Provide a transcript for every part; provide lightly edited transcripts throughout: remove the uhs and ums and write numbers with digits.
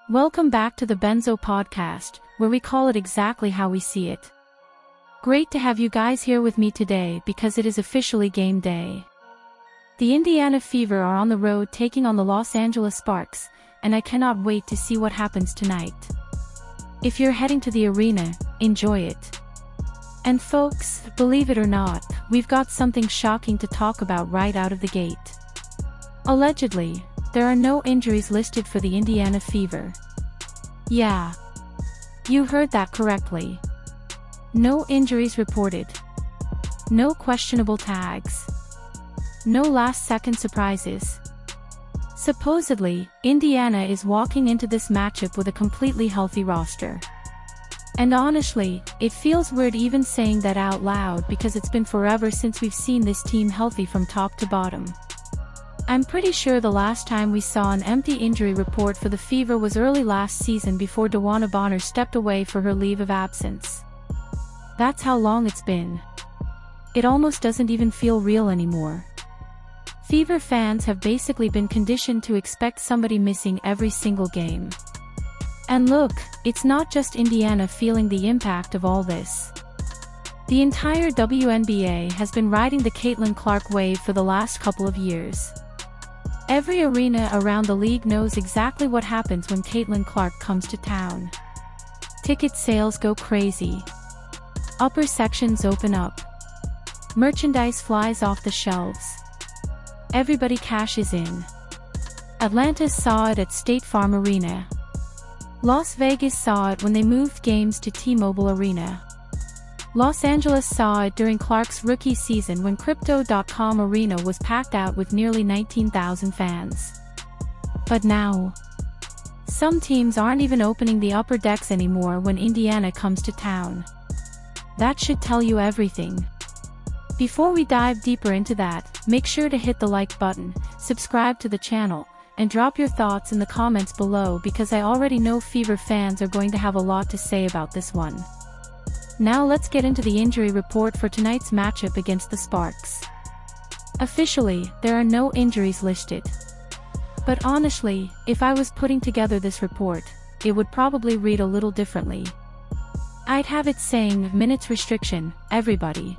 Welcome back to the Benzo podcast, where we call it exactly how we see it. Great to have you guys here with me today because it is officially game day. The Indiana Fever are on the road taking on the Los Angeles Sparks, and I cannot wait to see what happens tonight. If you're heading to the arena, enjoy it. And folks, believe it or not, we've got something shocking to talk about right out of the gate. Allegedly, there are no injuries listed for the Indiana Fever. Yeah. You heard that correctly. No injuries reported. No questionable tags. No last-second surprises. Supposedly, Indiana is walking into this matchup with a completely healthy roster. And honestly, it feels weird even saying that out loud because it's been forever since we've seen this team healthy from top to bottom. I'm pretty sure the last time we saw an empty injury report for the Fever was early last season before DeWanna Bonner stepped away for her leave of absence. That's how long it's been. It almost doesn't even feel real anymore. Fever fans have basically been conditioned to expect somebody missing every single game. And look, it's not just Indiana feeling the impact of all this. The entire WNBA has been riding the Caitlin Clark wave for the last couple of years. Every arena around the league knows exactly what happens when Caitlin Clark comes to town. Ticket sales go crazy. Upper sections open up. Merchandise flies off the shelves. Everybody cashes in. Atlanta saw it at State Farm Arena. Las Vegas saw it when they moved games to T-Mobile Arena. Los Angeles saw it during Clark's rookie season when Crypto.com Arena was packed out with nearly 19,000 fans. But now, some teams aren't even opening the upper decks anymore when Indiana comes to town. That should tell you everything. Before we dive deeper into that, make sure to hit the like button, subscribe to the channel, and drop your thoughts in the comments below because I already know Fever fans are going to have a lot to say about this one. Now let's get into the injury report for tonight's matchup against the Sparks. Officially, there are no injuries listed. But honestly, if I was putting together this report, it would probably read a little differently. I'd have it saying, minutes restriction, everybody.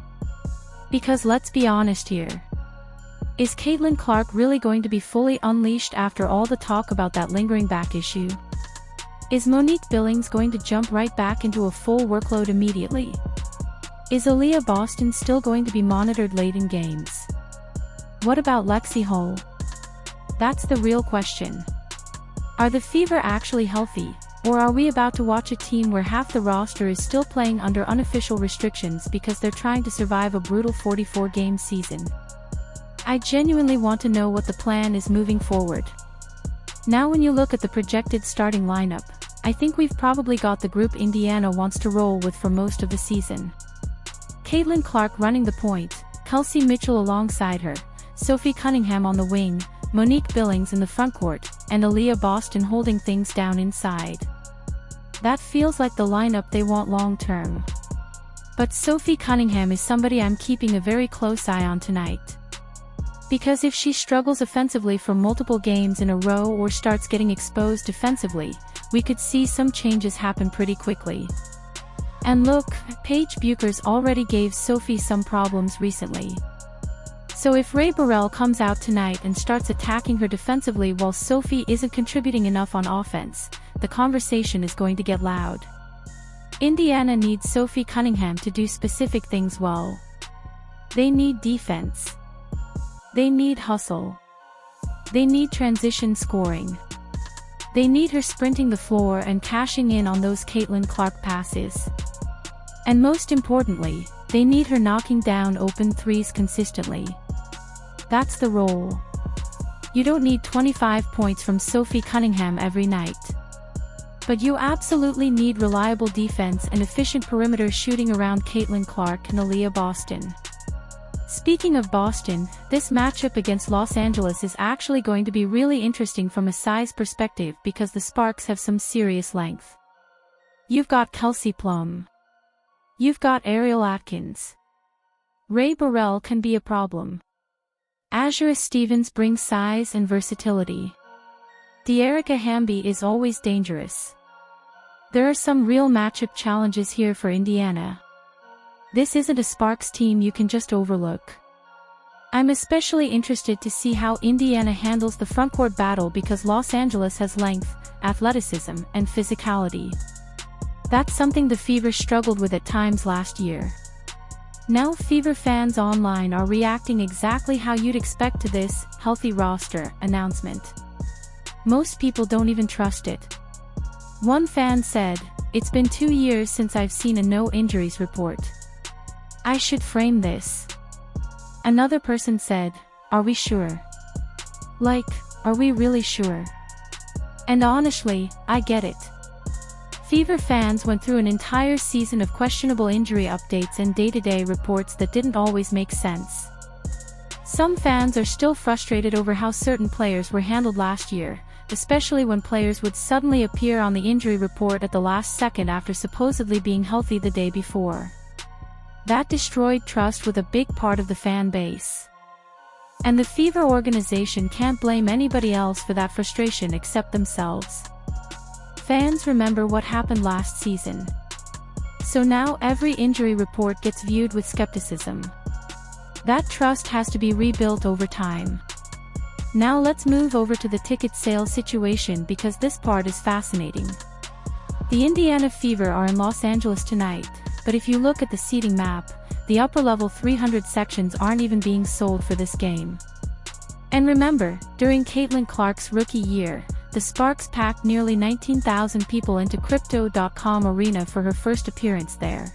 Because let's be honest here. Is Caitlin Clark really going to be fully unleashed after all the talk about that lingering back issue? Is Monique Billings going to jump right back into a full workload immediately? Is Aliyah Boston still going to be monitored late in games? What about Lexi Hull? That's the real question. Are the Fever actually healthy, or are we about to watch a team where half the roster is still playing under unofficial restrictions because they're trying to survive a brutal 44-game season? I genuinely want to know what the plan is moving forward. Now when you look at the projected starting lineup, I think we've probably got the group Indiana wants to roll with for most of the season. Caitlin Clark running the point, Kelsey Mitchell alongside her, Sophie Cunningham on the wing, Monique Billings in the frontcourt, and Aliyah Boston holding things down inside. That feels like the lineup they want long-term. But Sophie Cunningham is somebody I'm keeping a very close eye on tonight. Because if she struggles offensively for multiple games in a row or starts getting exposed defensively, we could see some changes happen pretty quickly. And look, Paige Bueckers already gave Sophie some problems recently. So if Rae Burrell comes out tonight and starts attacking her defensively while Sophie isn't contributing enough on offense, the conversation is going to get loud. Indiana needs Sophie Cunningham to do specific things well. They need defense. They need hustle. They need transition scoring. They need her sprinting the floor and cashing in on those Caitlin Clark passes. And most importantly, they need her knocking down open threes consistently. That's the role. You don't need 25 points from Sophie Cunningham every night. But you absolutely need reliable defense and efficient perimeter shooting around Caitlin Clark and Aliyah Boston. Speaking of Boston, this matchup against Los Angeles is actually going to be really interesting from a size perspective because the Sparks have some serious length. You've got Kelsey Plum. You've got Ariel Atkins. Rae Burrell can be a problem. Azura Stevens brings size and versatility. De'Erica Hamby is always dangerous. There are some real matchup challenges here for Indiana. This isn't a Sparks team you can just overlook. I'm especially interested to see how Indiana handles the frontcourt battle because Los Angeles has length, athleticism, and physicality. That's something the Fever struggled with at times last year. Now Fever fans online are reacting exactly how you'd expect to this healthy roster announcement. Most people don't even trust it. One fan said, "It's been 2 years since I've seen a no injuries report. I should frame this." Another person said, "Are we sure? Like, are we really sure?" And honestly, I get it. Fever fans went through an entire season of questionable injury updates and day-to-day reports that didn't always make sense. Some fans are still frustrated over how certain players were handled last year, especially when players would suddenly appear on the injury report at the last second after supposedly being healthy the day before. That destroyed trust with a big part of the fan base. And the Fever organization can't blame anybody else for that frustration except themselves. Fans remember what happened last season. So now every injury report gets viewed with skepticism. That trust has to be rebuilt over time. Now let's move over to the ticket sale situation because this part is fascinating. The Indiana Fever are in Los Angeles tonight, but if you look at the seating map, the upper-level 300 sections aren't even being sold for this game. And remember, during Caitlin Clark's rookie year, the Sparks packed nearly 19,000 people into Crypto.com Arena for her first appearance there.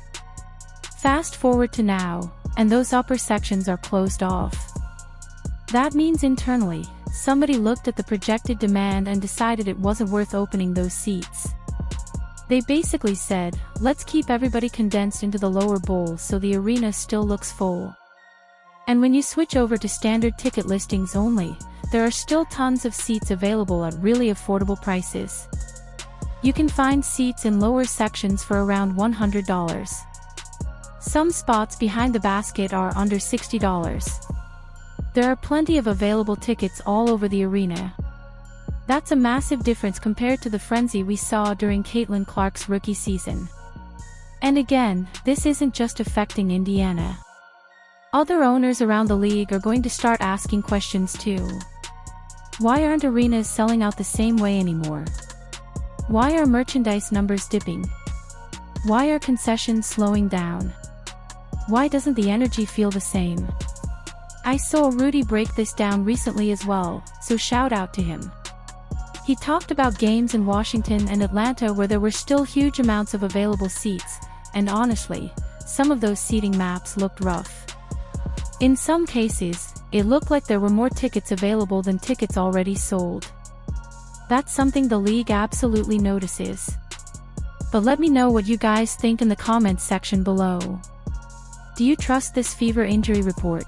Fast forward to now, and those upper sections are closed off. That means internally, somebody looked at the projected demand and decided it wasn't worth opening those seats. They basically said, let's keep everybody condensed into the lower bowls so the arena still looks full. And when you switch over to standard ticket listings only, there are still tons of seats available at really affordable prices. You can find seats in lower sections for around $100. Some spots behind the basket are under $60. There are plenty of available tickets all over the arena. That's a massive difference compared to the frenzy we saw during Caitlin Clark's rookie season. And again, this isn't just affecting Indiana. Other owners around the league are going to start asking questions too. Why aren't arenas selling out the same way anymore? Why are merchandise numbers dipping? Why are concessions slowing down? Why doesn't the energy feel the same? I saw Rudy break this down recently as well, so shout out to him. He talked about games in Washington and Atlanta where there were still huge amounts of available seats, and honestly, some of those seating maps looked rough. In some cases, it looked like there were more tickets available than tickets already sold. That's something the league absolutely notices. But let me know what you guys think in the comments section below. Do you trust this Fever injury report?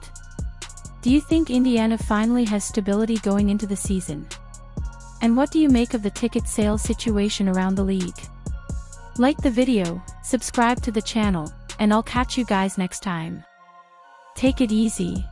Do you think Indiana finally has stability going into the season? And what do you make of the ticket sales situation around the league? Like the video, subscribe to the channel, and I'll catch you guys next time. Take it easy.